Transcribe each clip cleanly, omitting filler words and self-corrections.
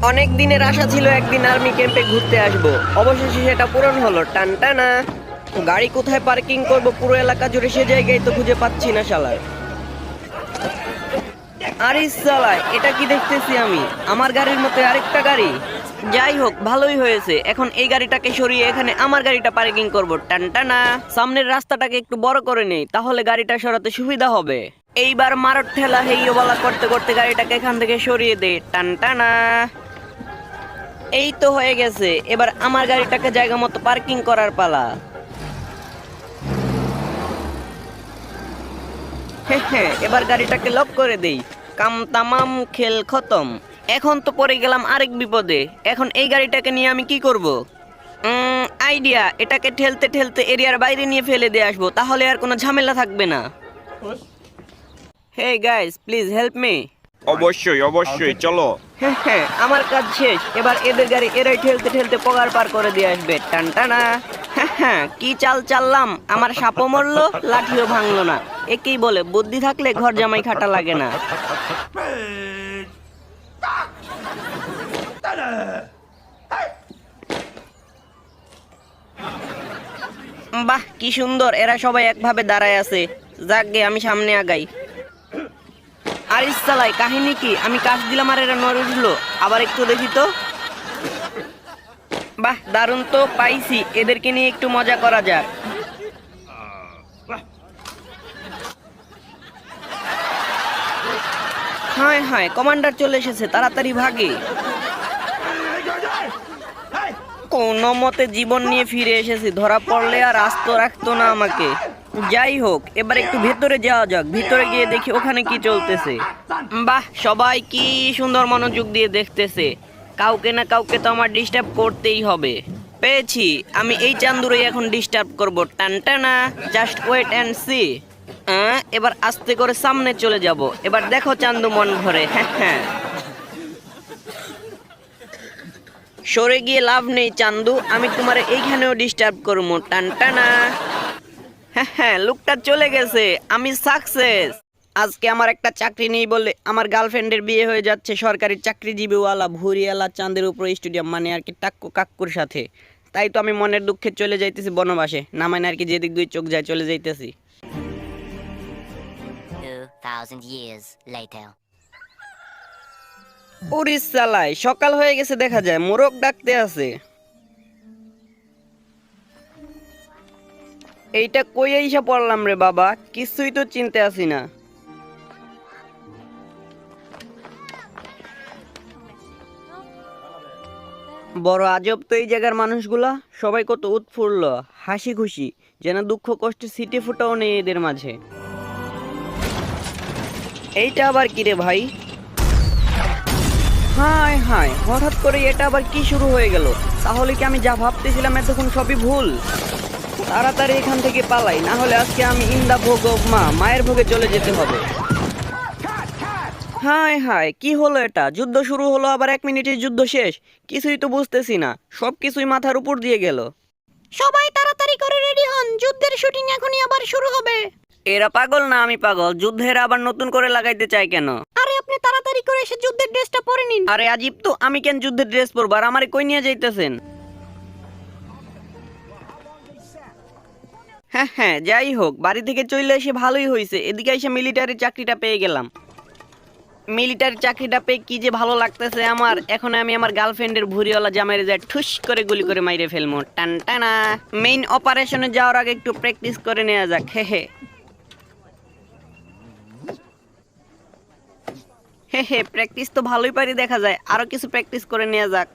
অনেক দিনের আশা ছিল একদিন আর্মি ক্যাম্পে ঘুরতে আসব। অবশেষে সেটা পূরণ হলো। টানটানা। গাড়ি কোথায় পার্কিং করব পুরো এলাকা জুড়ে, সে জায়গায় তো খুঁজে পাচ্ছি না শালার। আরে শালা, এটা কি দেখতেছি আমি? আমার গাড়ির মতো আরেকটা গাড়ি। যাই হোক, ভালোই হয়েছে। এখন এই গাড়িটাকে সরিয়ে এখানে আমার গাড়িটা পার্কিং করব। টানটানা। সামনের রাস্তাটাকে একটু বড় করে নেই, তাহলে গাড়িটা সরাতে সুবিধা হবে। এইবার মারট ঠেলা হেইওয়ালা করতে করতে গাড়িটাকে এখান থেকে সরিয়ে দে। টানটানা। এই তো হয়ে গেছে। এবার আমার গাড়িটাকে জায়গা মতো পার্কিং করার পালা। হ্যাঁ, এবার গাড়িটাকে লক করে দেই। কাম তামাম, খেল খতম। এখন তো পড়ে গেলাম আরেক বিপদে। এখন এই গাড়িটাকে নিয়ে আমি কি করব? আইডিয়া, এটাকে ঠেলতে ঠেলতে এরিয়ার বাইরে নিয়ে ফেলে দিয়ে আসবো, তাহলে আর কোনো ঝামেলা থাকবে না। Hey guys, please help me. অবশ্যই অবশ্যই, চলো। হ্যাঁ, আমার কাজ শেষ। এবার এদের গাড়ি এরাই ঠেলতে ঠেলতে পগার পার করে দিয়ে আসবে। টানটানা। হ্যাঁ, কি চাল চাললাম, আমার সাপও মরলো, লাঠিও ভাঙলো না। একেই বলে বুদ্ধি থাকলে ঘর জামাই খাটা লাগে না। বাহ, কি সুন্দর, এরা সবাই একভাবে দাঁড়ায় আছে। যাক গে, আমি সামনে আগাই। আর ইসালাই, কাহিনী কি? আমি কাজ দিলাম আর এরা নড়ে উঠলো। আবার একটু দেখি তো। বাহ, দারুণ তো, পাইছি। এদেরকে নিয়ে একটু মজা করা যাক। হায়, কমান্ডার চলে এসেছে, তাড়াতাড়ি ভাগে। কোনো মতে জীবন নিয়ে ফিরে এসেছি, ধরা পড়লে আর আস্ত রাখতো না আমাকে। যাই হোক, এবার একটু ভেতরে যাওয়া যাক। ভিতরে গিয়ে দেখি ওখানে কি চলতেছে। বাহ, সবাই কি সুন্দর মনোযোগ দিয়ে দেখতেছে। কাউকে না কাউকে তো আমার ডিস্টার্ব করতেই হবে। পেয়েছি, আমি এই চান্দুরে এখন ডিস্টার্ব করব। টানটানা। Just wait and see. এবার আস্তে করে সামনে চলে যাব। এবার দেখো চান্দু মন ভরে। হ্যাঁ, সরে গিয়ে লাভ নেই চান্দু, আমি তোমার এইখানেও ডিস্টার্ব করবো। টানটানা। হ্যাঁ, লোকটা চলে গেছে, আমি সাকসেস। আজকে আমার একটা চাকরি নেই বলে আমার গার্লফ্রেন্ডের বিয়ে হয়ে যাচ্ছে সরকারি চাকরিজীবীওয়ালা ভুরিয়ালা চাঁদের উপর স্টেডিয়াম, মানে আর কি টাক্কু কাক্কুর সাথে। তাই তো আমি মনের দুঃখে চলে যাইতেছি বনবাসে, না মানে আর কি যেদিক দুই চোখ যায় চলে যাইতেছি। 2000 years later. উড়িস চালাই, সকাল হয়ে গেছে, দেখা যায় মোরগ ডাকতে আছে। এইটা কই আইসা পড়লাম রে বাবা, কিছুই তো চিনতে আসি না। বড় আজব তো এই জায়গার মানুষগুলা, সবাই কত উৎফুল্ল, হাসি খুশি, যেন দুঃখ কষ্টে সিটি ফুটাও নেই এদের মাঝে। এইটা আবার কি রে ভাই? হায়, হঠাৎ করে এটা আবার কি শুরু হয়ে গেল? তাহলে কি আমি যা ভাবতেছিলাম এতক্ষণ সবই ভুল? তাড়াতাড়ি এখান থেকে পালাই, না হলে আজকে আমি ইন্দা ভোগ অফ মায়ের ভোগে চলে যেতে হবে। হায়, কি হলো এটা? যুদ্ধ শুরু হলো, আবার 1 মিনিটের যুদ্ধ শেষ। কিছুই তো বুঝতেছি না, সব কিছুই মাথার উপর দিয়ে গেল। সবাই তাড়াতাড়ি করে রেডি হন, যুদ্ধের শুটিং এখনই আবার শুরু হবে। এরা পাগল না আমি পাগল? যুদ্ধের আবার নতুন করে লাগাইতে চাই কেন? আরে আপনি তাড়াতাড়ি করে এসে যুদ্ধের ড্রেসটা পরে নিন। আরে আজিব তো, আমি কেন যুদ্ধের ড্রেস পরবো? আর আমারে কই নিয়ে যাইতেছেন? হ্যাঁ, যাই হোক, বাড়ি থেকে চলে এসে ভালোই হয়েছে। এদিকে এসে মিলিটারি চাকরিটা পেয়ে গেলাম। মিলিটারি চাকরিটা পেয়ে কি যে ভালো লাগতেছে আমার। এখন আমি আমার গার্লফ্রেন্ডের ভুরিওয়ালা জামাইরে যায় ঠুস করে গুলি করে মাইরে ফেলবো। টানটানা। মেইন অপারেশনে যাওয়ার আগে একটু প্র্যাকটিস করে নেওয়া যাক। প্র্যাকটিস তো ভালোই পারি দেখা যায়, আরো কিছু প্র্যাকটিস করে নেওয়া যাক।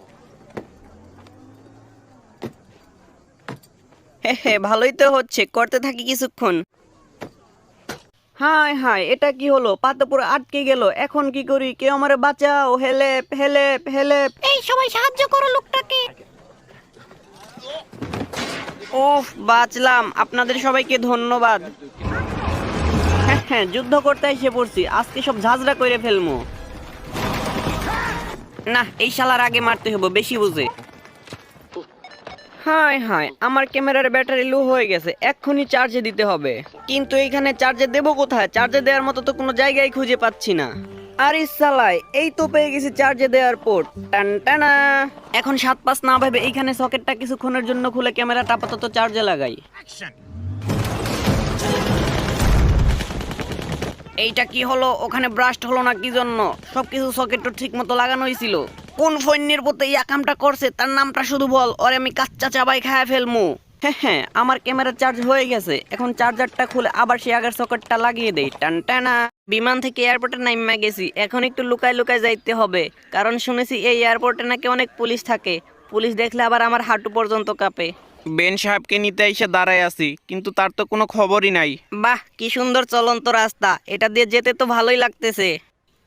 ভালোই তো হচ্ছে, করতে থাকি কিছুক্ষণ। হায়, এটা কি হলো? পাতা পুরো আটকে গেল, এখন কি করি? কেউ আমারে বাঁচাও, হেলেপ। এই সবাই সাহায্য করো লোকটাকে। ওহ, বাঁচলাম, আপনাদের সবাইকে ধন্যবাদ। যুদ্ধ করতে এসে পড়ছি, আজকে সব ঝাঁঝরা করে ফেলবো। না, এই শালার আগে মারতে হবে, বেশি বুঝে। হায়, আমার ক্যামেরার ব্যাটারি লো হয়ে গেছে, এক্ষুনি চার্জে দিতে হবে। কিন্তু এইখানে চার্জে দেবো কোথায়? চার্জে দেওয়ার মতো তো কোনো জায়গায় খুঁজে পাচ্ছি না। আরে সালাই, এই তো পেয়ে গেছি চার্জে দেওয়ার পোর্ট। টান টানা। এখন 7-5 না ভেবে এইখানে সকেটটা কিছুক্ষণের জন্য খুলে ক্যামেরাটা আপাতত চার্জে লাগাই। এইটা কি হলো? ওখানে ব্রাস্ট হলো না কি জন্য? সবকিছু সকেট তো ঠিক মতো লাগানো হয়েছিল। কোন ফোনের পথে এই কামটা করছে তার নামটা শুধু বল, ওরে আমি কাচ্চা চাবাই খায় ফেলমু। হ্যাঁ, আমার ক্যামেরা চার্জ হয়ে গেছে। এখন চার্জারটা খুলে আবার সেই আগের সকেটটা লাগিয়ে দেই। টান টানা। বিমান থেকে এয়ারপোর্টে নাইমা গেছি, এখন একটু লুকায় লুকায় যাইতে হবে, কারণ শুনেছি এই এয়ারপোর্টে নাকি অনেক পুলিশ থাকে। পুলিশ দেখলে আবার আমার হাঁটু পর্যন্ত কাঁপে। বেন সাহেবকে নিতে এসে দাঁড়ায় আছি, কিন্তু তার তো কোনো খবরই নাই। বাহ, কি সুন্দর চলন্ত রাস্তা, এটা দিয়ে যেতে তো ভালোই লাগতেছে।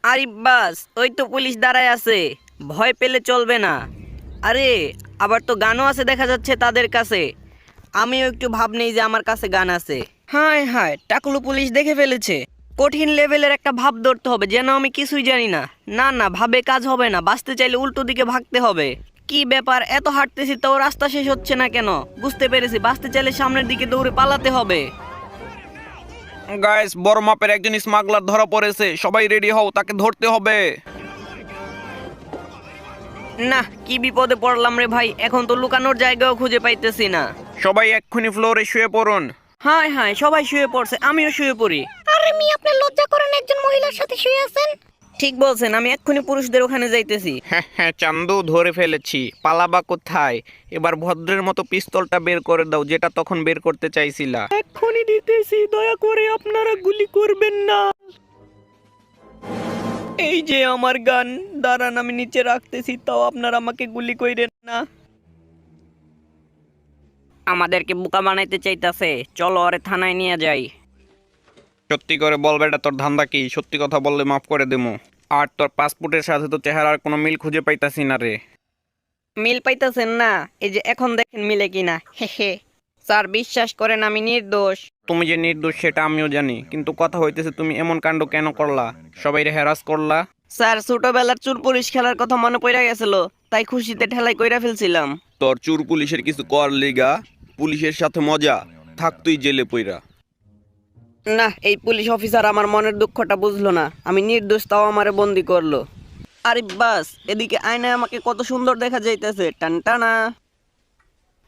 আরে বাস, ওই তো পুলিশ দাঁড়ায় আছে, ভয় পেলে চলবে না। আরে আবার তো গানও আছে দেখা যাচ্ছে তাদের কাছে। আমিও একটু ভাব নেই যে আমার কাছে গান আছে। হায়, টাকলু পুলিশ দেখে ফেলেছে। কঠিন লেভেলের একটা ভাব ধরতে হবে, যেন আমি কিছুই জানি না। না, ভাবে কাজ হবে না, বাঁচতে চাইলে উল্টো দিকে ভাগতে হবে। কি ব্যাপার, এত হাঁটতেছি তাও রাস্তা শেষ হচ্ছে না কেন? বুঝতে পেরেছি, বাঁচতে চাইলে সামনের দিকে দৌড়ে পালাতে হবে। গাইস, বড় মাপের একজন স্মাগলার ধরা পড়েছে, সবাই রেডি হও, তাকে ধরতে হবে। না, কি বিপদে পড়লাম রে ভাই, এখন তো লুকানোর জায়গাও খুঁজে পাইতেছি না। সবাই এক্ষুনি ফ্লোরে শুয়ে পড়ুন। হায়, সবাই শুয়ে পড়ছে, আমিও শুয়ে পড়ি। আরে মি আপনি লজ্জা করেন, একজন মহিলার সাথে শুয়ে আছেন। ঠিক বলছেন, আমি এক্ষুনি পুরুষদের ওখানে যাইতেছি। হ্যাঁ, চান্দু ধরে ফেলেছি। পালাবা কোথায়? এবার ভদ্রের মতো পিস্তলটা বের করে দাও, যেটা তখন বের করতে চাইছিলা। এক্ষুনি দিতেছি, দয়া করে আপনারা গুলি করবেন না। এই যে আমার গান, দাঁড়ান আমি নিচে রাখতেছি, তাও আপনারা আমাকে গুলি কইরেন না। আমাদেরকে বোকা বানাইতে চাইতাছে, চলো আরে থানায় নিয়ে যাই। সত্যি করে বল বেটা, তোর ধান্দা কি? সত্যি কথা বললে মাফ করে দেবো। আর তোর পাসপোর্টের সাথে তো চেহারার কোনো মিল খুঁজে পাইতাছি না রে। মিল পাইতেছেন না? এই যে এখন দেখেন মিলে কিনা। হে স্যার, বিশ্বাস করেন আমি নির্দোষ। তুমি যে নির্দোষ সেটা আমিও জানি, কিন্তু কথা হইতেছে তুমি এমন কাণ্ড কেন করলা? সবাইরে হ্যারাস করলা? স্যার, ছোটবেলার চুর পুলিশ খেলার কথা মনে পড়ে গেছিল, তাই খুশিতে ঠেলাই কইরা ফেলছিলাম। তোর চুর পুলিশের কিছু কর লিগা পুলিশের সাথে মজা থাক, তুই জেলে পইরা। না, এই পুলিশ অফিসার আমার মনের দুঃখটা বুঝলো না, আমি নির্দোষ তাও আমারে বন্দি করলো। আরে বাস, এদিকে আয়নায় আমাকে কত সুন্দর দেখা যাইতেছে। টান টানা।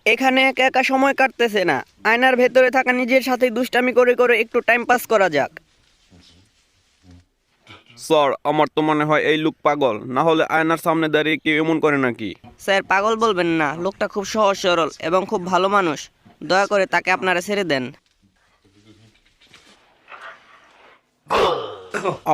এখানে একা একা সময় কাটতেছে না, আয়নার ভেতরে থাকা নিজের সাথে দুষ্টামি করে করে একটু টাইম পাস করা যাক। স্যার, আমার তো মনে হয় এই লোক পাগল, না হলে আয়নার সামনে দাঁড়িয়ে কেউ এমন করে নাকি? স্যার, পাগল বলবেন না, লোকটা খুব সহজ সরল এবং খুব ভালো মানুষ। দয়া করে তাকে আপনারা ছেড়ে দেন।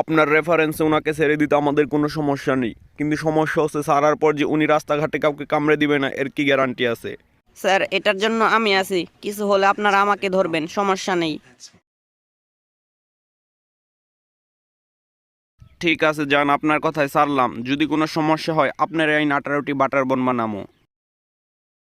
আপনার রেফারেন্সে ওনাকে ছেড়ে দিতে আমাদের কোনো সমস্যা নেই, কিন্তু সমস্যা হচ্ছে ছাড়ার পর যে উনি রাস্তাঘাটে কাউকে কামড়ে দিবে না, এর কি গ্যারান্টি আছে? স্যার, এটার জন্য আমি আছি, কিছু হলে আপনারা আমাকে ধরবেন, সমস্যা নেই। ঠিক আছে যান, আপনার কথায় ছাড়লাম। যদি কোনো সমস্যা হয় আপনার এই নাটারুটি বাটার বন বানামো।